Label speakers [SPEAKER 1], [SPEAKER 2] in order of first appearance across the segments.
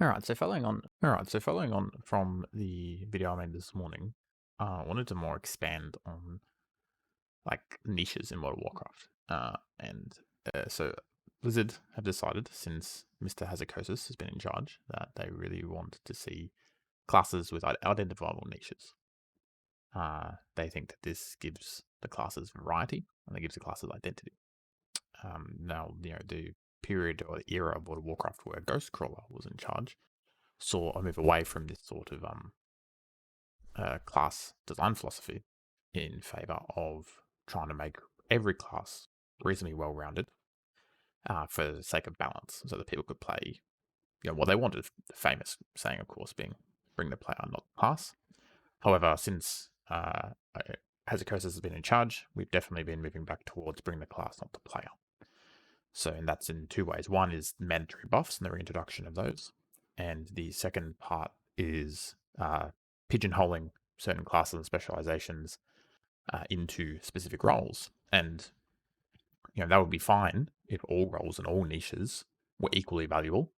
[SPEAKER 1] All right, so following on from the video I made this morning, I wanted to more expand on like niches in World of Warcraft. And so Blizzard have decided, since Mr. Hazakosis has been in charge, that they really want to see classes with identifiable niches. They think that this gives the classes variety and it gives the classes identity. Now, the period or the era of World of Warcraft where Ghostcrawler was in charge saw a move away from this sort of class design philosophy in favor of trying to make every class reasonably well rounded for the sake of balance, so that people could play what they wanted. The famous saying, of course, being bring the player, not the class. However, since Hazakosis has been in charge, we've definitely been moving back towards bring the class, not the player. So, and that's in two ways. One is mandatory buffs and the reintroduction of those. And the second part is pigeonholing certain classes and specializations into specific roles. And that would be fine if all roles and all niches were equally valuable,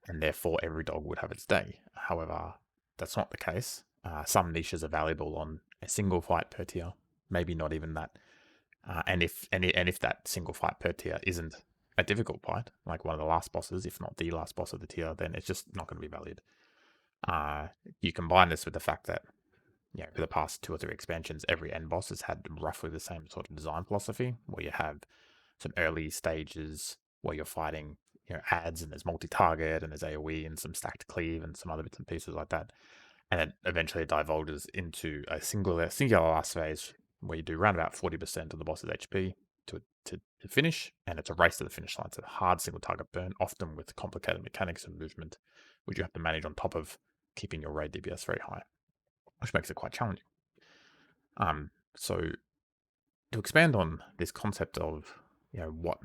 [SPEAKER 1] and therefore every dog would have its day. However, that's not the case. Some niches are valuable on a single fight per tier, maybe not even that. And if that single fight per tier isn't a difficult fight, like one of the last bosses, if not the last boss of the tier, then it's just not going to be valued. You combine this with the fact that for the past 2 or 3 expansions, every end boss has had roughly the same sort of design philosophy, where you have some early stages where you're fighting ads, and there's multi-target and there's AoE and some stacked cleave and some other bits and pieces like that. And then eventually it divulges into a singular last phase where you do around about 40% of the boss's HP to finish, and it's a race to the finish line. It's a hard single target burn, often with complicated mechanics of movement, which you have to manage on top of keeping your raid DPS very high, which makes it quite challenging. So to expand on this concept of what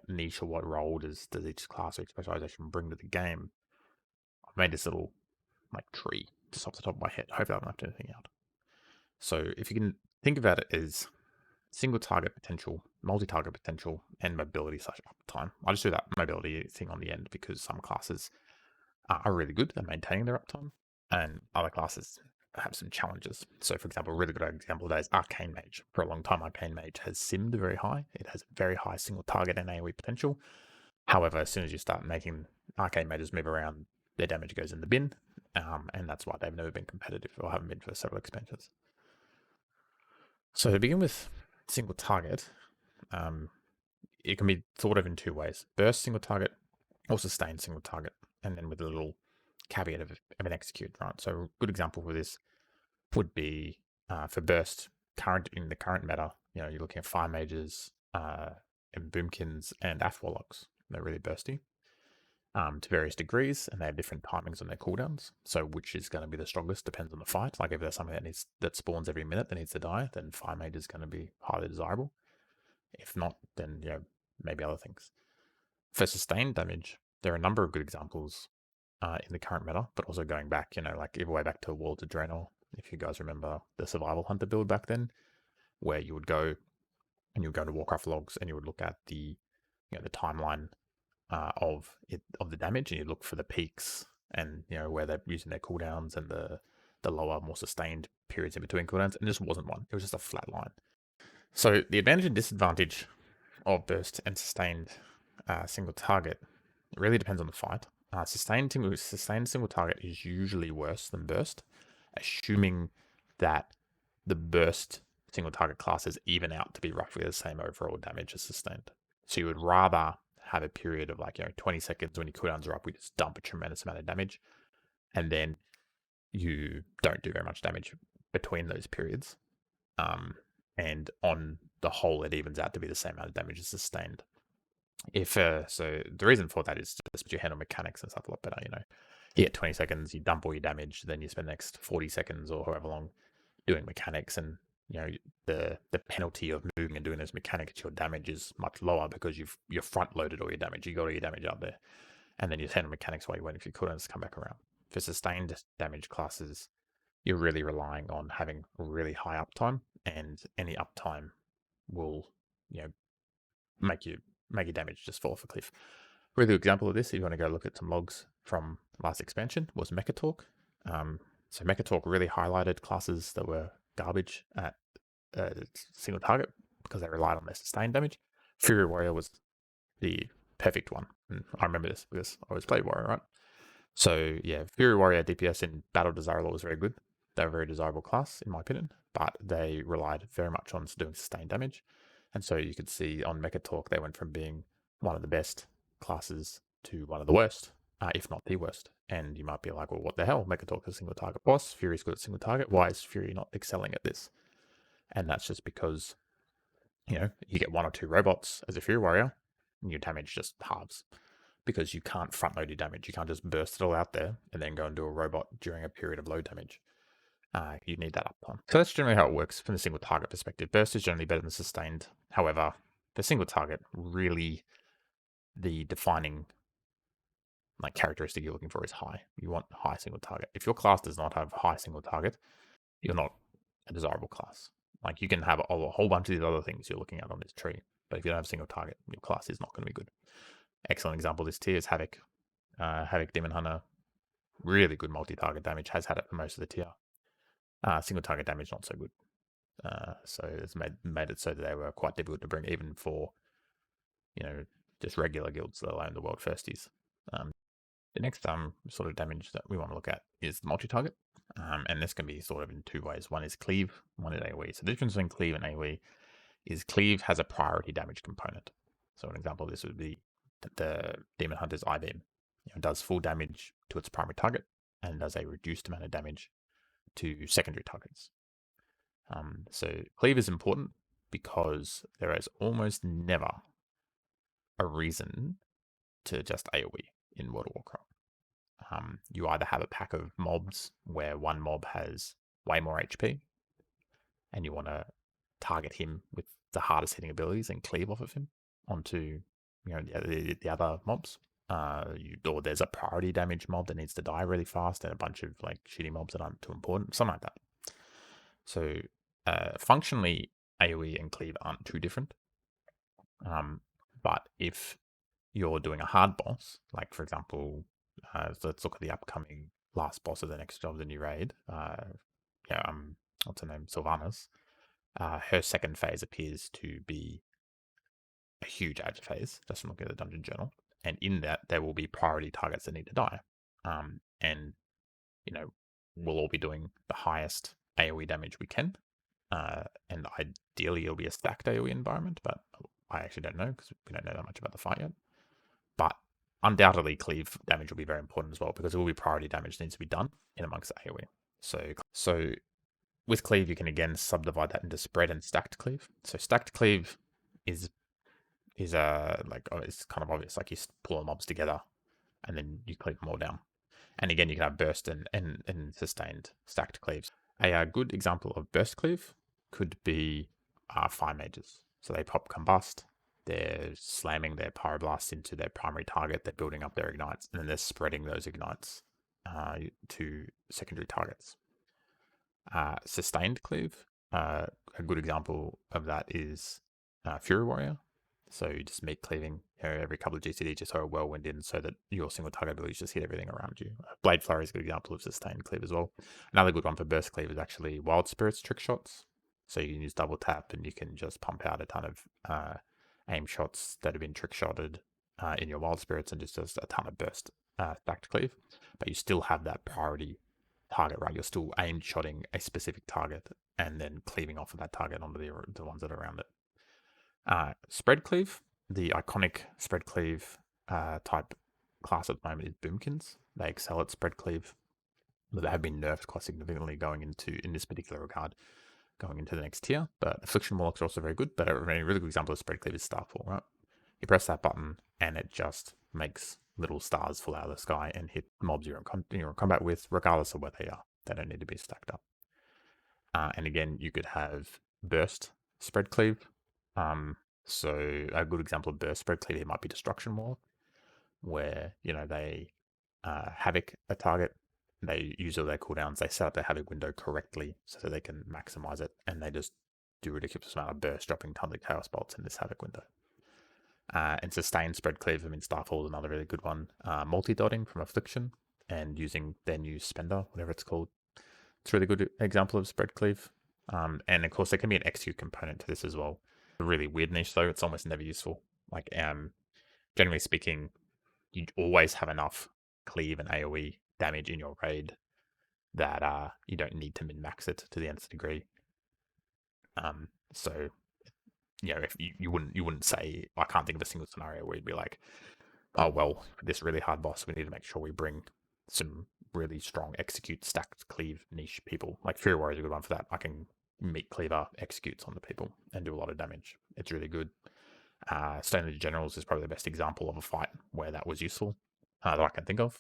[SPEAKER 1] niche or what role does each class or each specialization bring to the game, I've made this little tree just off the top of my head. Hopefully I haven't left anything out. So if you can think about it as single target potential, multi-target potential, and mobility / uptime. I just do that mobility thing on the end because some classes are really good at maintaining their uptime, and other classes have some challenges. So, for example, a really good example of that is Arcane Mage. For a long time, Arcane Mage has simmed very high. It has very high single target and AoE potential. However, as soon as you start making Arcane Mages move around, their damage goes in the bin, and that's why they've never been competitive, or haven't been for several expansions. So to begin with single target, it can be thought of in 2 ways: burst single target or sustained single target, and then with a little caveat of an execute, right? So a good example for this would be for burst, in the current meta, you're looking at fire mages, and boomkins and warlocks. They're really bursty to various degrees, and they have different timings on their cooldowns. So which is going to be the strongest depends on the fight. Like if there's something that spawns every minute that needs to die, then fire mage is going to be highly desirable. If not, then maybe other things. For sustained damage, there are a number of good examples in the current meta, but also going back, like even way back to Worlds of Draenor, if you guys remember the Survival Hunter build back then, where you would go and you would go to Warcraft logs and you would look at the timeline of the damage, and you look for the peaks and where they're using their cooldowns and the lower, more sustained periods in between cooldowns, and there just wasn't one. It was just a flat line. So the advantage and disadvantage of burst and sustained single target really depends on the fight. Sustained single target is usually worse than burst, assuming that the burst single target classes even out to be roughly the same overall damage as sustained. So you would rather have a period of 20 seconds when your cooldowns are up, we just dump a tremendous amount of damage, and then you don't do very much damage between those periods. And on the whole, it evens out to be the same amount of damage as sustained. So the reason for that is just you handle mechanics and stuff a lot better. You get 20 seconds, you dump all your damage, then you spend the next 40 seconds or however long doing mechanics, and the penalty of moving and doing those mechanics, your damage is much lower because you're front loaded all your damage. You got all your damage out there, and then you handle mechanics while you're waiting for your cooldowns to come back around. For sustained damage classes, you're really relying on having really high uptime, and any uptime will make your damage just fall off a cliff. really good example of this, if you want to go look at some logs from last expansion, was Mechatalk. So Mechatalk really highlighted classes that were garbage at single target because they relied on their sustained damage. Fury Warrior was the perfect one. And I remember this because I always played Warrior, right? So yeah, Fury Warrior DPS in Battle Desirable was very good. They're a very desirable class, in my opinion, but they relied very much on doing sustained damage. And so you could see on Mecha Talk, they went from being one of the best classes to one of the worst, if not the worst. And you might be like, well, what the hell? Mecha Talk is a single target boss. Fury's good at single target. Why is Fury not excelling at this? And that's just because, you get one or two robots as a Fury Warrior, and your damage just halves because you can't front load your damage. You can't just burst it all out there and then go and do a robot during a period of low damage. You need that uptime. So that's generally how it works from the single target perspective. Burst is generally better than sustained. However, the single target, really the defining characteristic you're looking for is high. You want high single target. If your class does not have high single target, you're not a desirable class. Like you can have a whole bunch of these other things you're looking at on this tree, but if you don't have a single target, your class is not going to be good. Excellent example of this tier is Havoc. Havoc Demon Hunter, really good multi-target damage, has had it for most of the tier. Single target damage, not so good. So it's made it so that they were quite difficult to bring, even for, just regular guilds, let alone the world firsties. The next sort of damage that we want to look at is the multi-target. And this can be sort of in two ways. One is cleave, one is AoE. So the difference between cleave and AoE is cleave has a priority damage component. So an example of this would be the Demon Hunter's I-Beam. It does full damage to its primary target and does a reduced amount of damage to secondary targets. So cleave is important because there is almost never a reason to just AoE in World of Warcraft. You either have a pack of mobs where one mob has way more HP and you want to target him with the hardest hitting abilities and cleave off of him onto the other mobs. Or there's a priority damage mob that needs to die really fast and a bunch of shitty mobs that aren't too important, something like that. So functionally, AoE and cleave aren't too different. But if you're doing a hard boss, like for example, so let's look at the upcoming last boss of the next job, the new raid. What's her name? Sylvanas. Her second phase appears to be a huge age phase, just from looking at the dungeon journal. And in that, there will be priority targets that need to die. And, we'll all be doing the highest AoE damage we can. And ideally, it'll be a stacked AoE environment, but I actually don't know because we don't know that much about the fight yet. But undoubtedly, cleave damage will be very important as well because it will be priority damage that needs to be done in amongst the AoE. So with cleave, you can again subdivide that into spread and stacked cleave. So stacked cleave is it's kind of obvious. Like you pull the mobs together and then you cleave them all down. And again, you can have burst and sustained stacked cleaves. A good example of burst cleave could be fire mages. So they pop combust, they're slamming their pyroblasts into their primary target, they're building up their ignites, and then they're spreading those ignites to secondary targets. Sustained cleave, a good example of that is Fury Warrior. So you just meat cleaving every couple of GCD, just throw a whirlwind in so that your single target abilities just hit everything around you. Blade Flurry is a good example of sustained cleave as well. Another good one for burst cleave is actually Wild Spirits trick shots. So you can use double tap and you can just pump out a ton of aim shots that have been trick shotted in your Wild Spirits and just a ton of burst stacked cleave. But you still have that priority target, right? You're still aim shotting a specific target and then cleaving off of that target onto the ones that are around it. Spread cleave, the iconic spread cleave type class at the moment is Boomkins. They excel at spread cleave, but they have been nerfed quite significantly in this particular regard, going into the next tier. But Affliction Warlocks are also very good, but a really good example of spread cleave is Starfall, right? You press that button and it just makes little stars fall out of the sky and hit mobs you're in combat with, regardless of where they are. They don't need to be stacked up. And again, you could have burst spread cleave. So a good example of burst spread cleave here might be Destruction Warlock, where they havoc a target, they use all their cooldowns, they set up their havoc window correctly so that they can maximize it, and they just do a ridiculous amount of burst, dropping tons of chaos bolts in this havoc window. And sustained spread cleave, I mean, Starfall is another really good one. Multi-dotting from Affliction and using their new Spender, whatever it's called. It's a really good example of spread cleave. And of course, there can be an execute component to this as well. A really weird niche, though. It's almost never useful. Like, generally speaking, you always have enough cleave and AoE damage in your raid that you don't need to min-max it to the nth degree. So if you wouldn't say, I can't think of a single scenario where you'd be like, oh well, for this really hard boss, we need to make sure we bring some really strong execute stacked cleave niche people. Like Fury Warrior is a good one for that. I can meet cleaver executes on the people and do a lot of damage. It's really good. Stone Age Generals is probably the best example of a fight where that was useful that I can think of.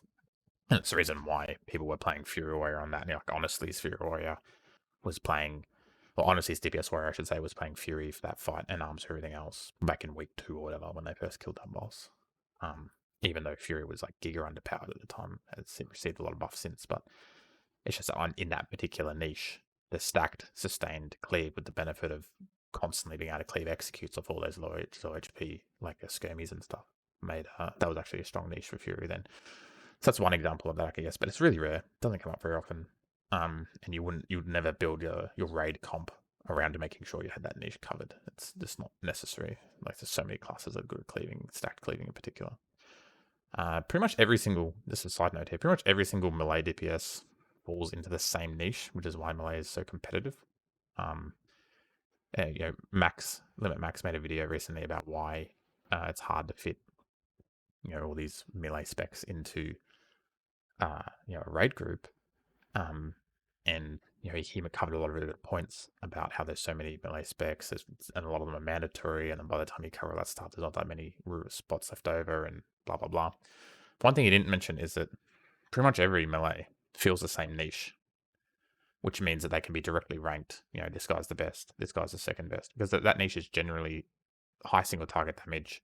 [SPEAKER 1] And it's the reason why people were playing Fury Warrior on that. Like, honestly, Fury Warrior was playing, well, honestly, DPS Warrior, I should say, was playing Fury for that fight and Arms for everything else back in week 2 or whatever when they first killed that boss. Even though Fury was like giga underpowered at the time, has received a lot of buffs since, but it's just in that particular niche, the stacked, sustained cleave with the benefit of constantly being able to cleave executes off all those low HP, like skirmies and stuff, made that was actually a strong niche for Fury then. So that's one example of that, I guess, but it's really rare. It doesn't come up very often. And you would never build your raid comp around to making sure you had that niche covered. It's just not necessary. Like, there's so many classes that are good at cleaving, stacked cleaving in particular. Pretty much every single, this is a side note here, pretty much every single melee DPS falls into the same niche, which is why melee is so competitive. Limit Max made a video recently about why it's hard to fit, all these melee specs into, a raid group. And he covered a lot of really good points about how there's so many melee specs, and a lot of them are mandatory, and then by the time you cover all that stuff, there's not that many spots left over, and blah blah blah. One thing he didn't mention is that pretty much every melee fills the same niche, which means that they can be directly ranked. This guy's the best, this guy's the second best, because that niche is generally high single target damage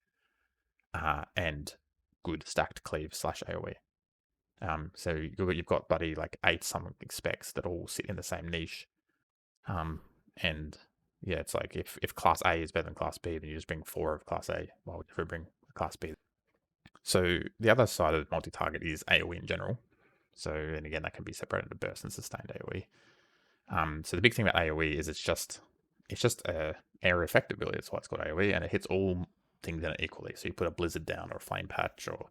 [SPEAKER 1] and good stacked cleave / AoE. So you've got bloody like 8 something specs that all sit in the same niche. And yeah, it's like if class A is better than class B, then you just bring 4 of class A. Why would you ever bring class B? So the other side of multi-target is AoE in general. So, and again, that can be separated into burst and sustained AoE. So the big thing about AoE is it's just a area effect ability. That's why it's called AoE, and it hits all things in it equally. So you put a blizzard down or a flame patch or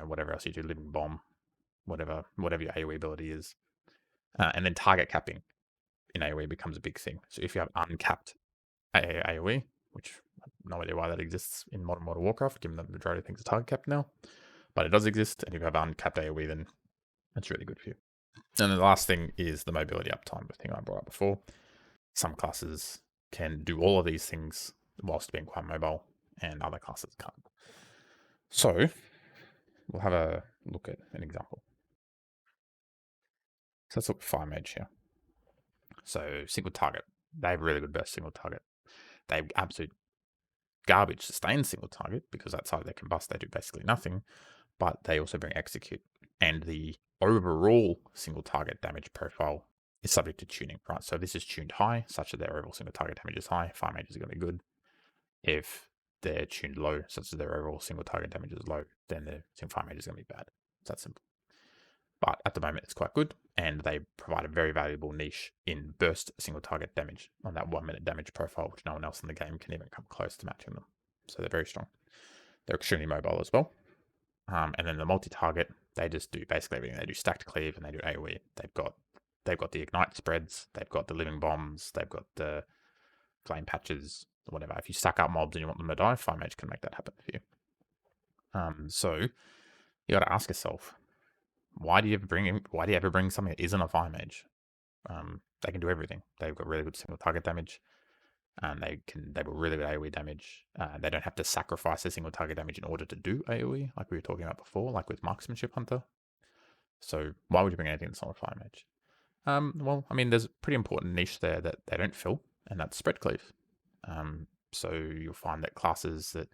[SPEAKER 1] whatever else you do, living bomb, whatever your AoE ability is. And then target capping in AoE becomes a big thing. So if you have uncapped AoE, which I have no idea why that exists in modern World of Warcraft, given that the majority of things are target capped now, but it does exist, and if you have uncapped AoE, then that's really good for you. And the last thing is the mobility uptime, the thing I brought up before. Some classes can do all of these things whilst being quite mobile, and other classes can't. So we'll have a look at an example. So let's look at Fire Mage here. So single target. They have really good burst single target. They have absolute garbage sustained single target, because outside their combust they do basically nothing, but they also bring execute. And the overall single target damage profile is subject to tuning, right? So this is tuned high, such that their overall single target damage is high. Fire Mages are going to be good. If they're tuned low, such that their overall single target damage is low, then the Fire Mage is going to be bad. It's that simple. But at the moment, it's quite good, and they provide a very valuable niche in burst single target damage on that 1 minute damage profile, which no one else in the game can even come close to matching them. So they're very strong. They're extremely mobile as well. And then the multi-target, they just do basically everything. They do stacked cleave and they do AoE. They've got the ignite spreads, they've got the living bombs, they've got the flame patches, whatever. If you stack up mobs and you want them to die, Fire Mage can make that happen for you. So you got to ask yourself, why do you ever bring something that isn't a Fire Mage? They can do everything. They've got really good single target damage, and they've got really good AoE damage. They don't have to sacrifice their single target damage in order to do AoE, like we were talking about before, like with Marksmanship Hunter. So why would you bring anything that's not a Fire Mage? Well, I mean, there's a pretty important niche there that they don't fill, and that's spread cleave. So you'll find that classes that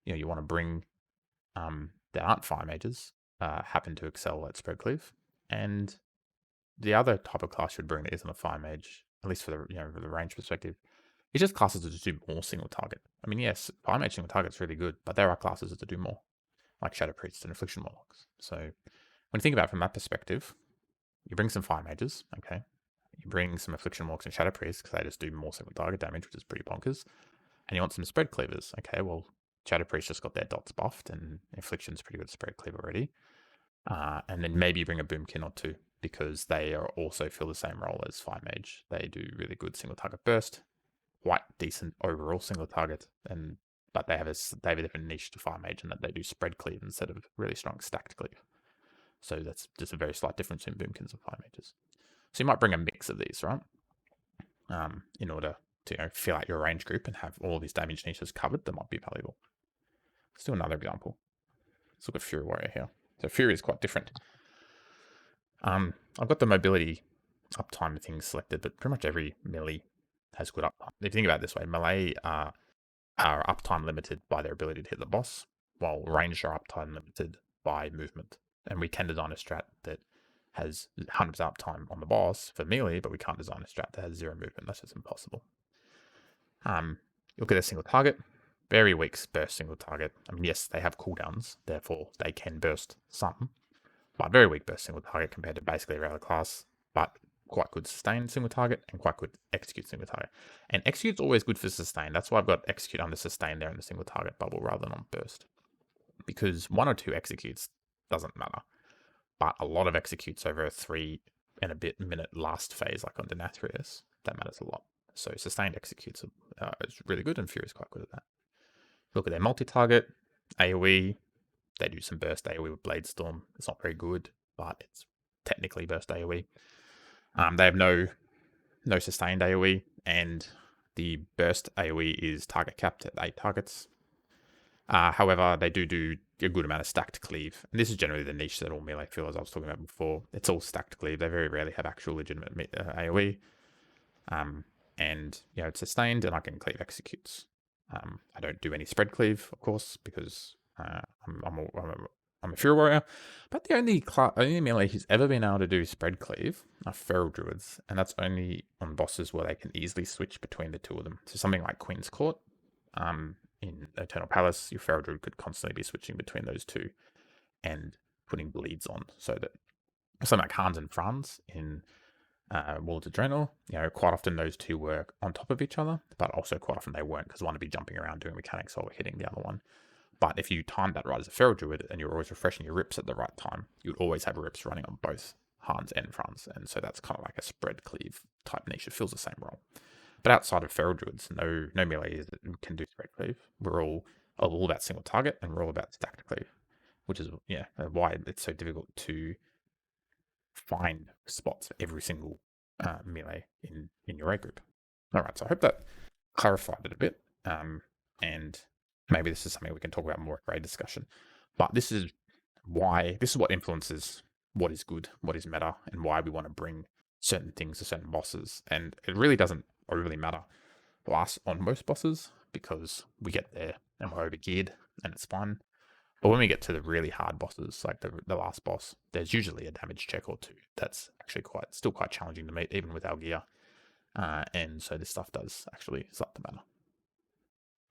[SPEAKER 1] you want to bring that aren't Fire Mages happen to excel at spread cleave, and the other type of class you'd bring that isn't a Fire Mage, at least for the for the range perspective, It's just classes that do more single target. I mean, yes, Fire Mage single target's really good, but there are classes that do more, like Shadow Priests and Affliction Warlocks. So when you think about it from that perspective, you bring some Fire Mages, okay? You bring some Affliction Warlocks and Shadow Priests because they just do more single target damage, which is pretty bonkers. And you want some Spread Cleavers, okay? Well, Shadow Priests just got their dots buffed, and Affliction's pretty good Spread Cleaver already. And then maybe bring a Boomkin or two because they are also fill the same role as Fire Mage. They do really good single target burst, quite decent overall single target, but they have a different niche to Fire Mage in that they do Spread Cleave instead of really strong stacked cleave. So that's just a very slight difference in Boomkins and Fire Mages. So you might bring a mix of these, right? In order to fill out your range group and have all these damage niches covered, that might be valuable. Let's do another example. Let's look at Fury Warrior here. So Fury is quite different. I've got the mobility uptime things selected, but pretty much every melee has good uptime. If you think about it this way, melee are uptime limited by their ability to hit the boss, while ranged are uptime limited by movement. And we can design a strat that has 100% uptime on the boss for melee, but we can't design a strat that has 0 movement. That's just impossible. Look at a single target. Very weak burst single target. I mean, yes, they have cooldowns, therefore they can burst some, but very weak burst single target compared to basically every other class, but quite good sustain single target and quite good execute single target. And execute's always good for sustain. That's why I've got execute under sustain there in the single target bubble rather than on burst. Because 1 or 2 executes doesn't matter, but a lot of executes over a 3 and a bit minute last phase, like on Denathrius, that matters a lot. So sustained executes is really good, and Fury is quite good at that. Look at their multi-target, AoE. They do some burst AoE with Blade Storm. It's not very good, but it's technically burst AoE. They have no sustained AoE, and the burst AoE is target capped at 8 targets. However, they do a good amount of stacked cleave. And this is generally the niche that all melee feel, as I was talking about before. It's all stacked cleave. They very rarely have actual legitimate AoE. And, it's sustained, and I can cleave executes. I don't do any spread cleave, of course, because I'm a Fury Warrior. But the only melee who's ever been able to do spread cleave are Feral Druids, and that's only on bosses where they can easily switch between the two of them. So something like Queen's Court, in Eternal Palace, your Feral Druid could constantly be switching between those two and putting bleeds on, so that something like Hans and Franz in Worlds of Draenor, quite often those two work on top of each other, but also quite often they weren't because one would be jumping around doing mechanics while we're hitting the other one. But if you timed that right as a Feral Druid and you're always refreshing your rips at the right time, you'd always have rips running on both Hans and Franz, and so that's kind of like a spread cleave type niche. It fills the same role. But outside of Feral Druids, no melee can do spread cleave. We're all about single target, and we're all about stacked cleave, which is why it's so difficult to find spots for every single melee in your A group. All right, so I hope that clarified it a bit, and maybe this is something we can talk about more at raid discussion. But this is what influences what is good, what is meta, and why we want to bring certain things to certain bosses. And it really doesn't overly matter for us on most bosses because we get there and we're over geared and it's fine. But when we get to the really hard bosses, like the last boss, there's usually a damage check or two. That's actually still quite challenging to meet, even with our gear. And so this stuff does actually start to matter.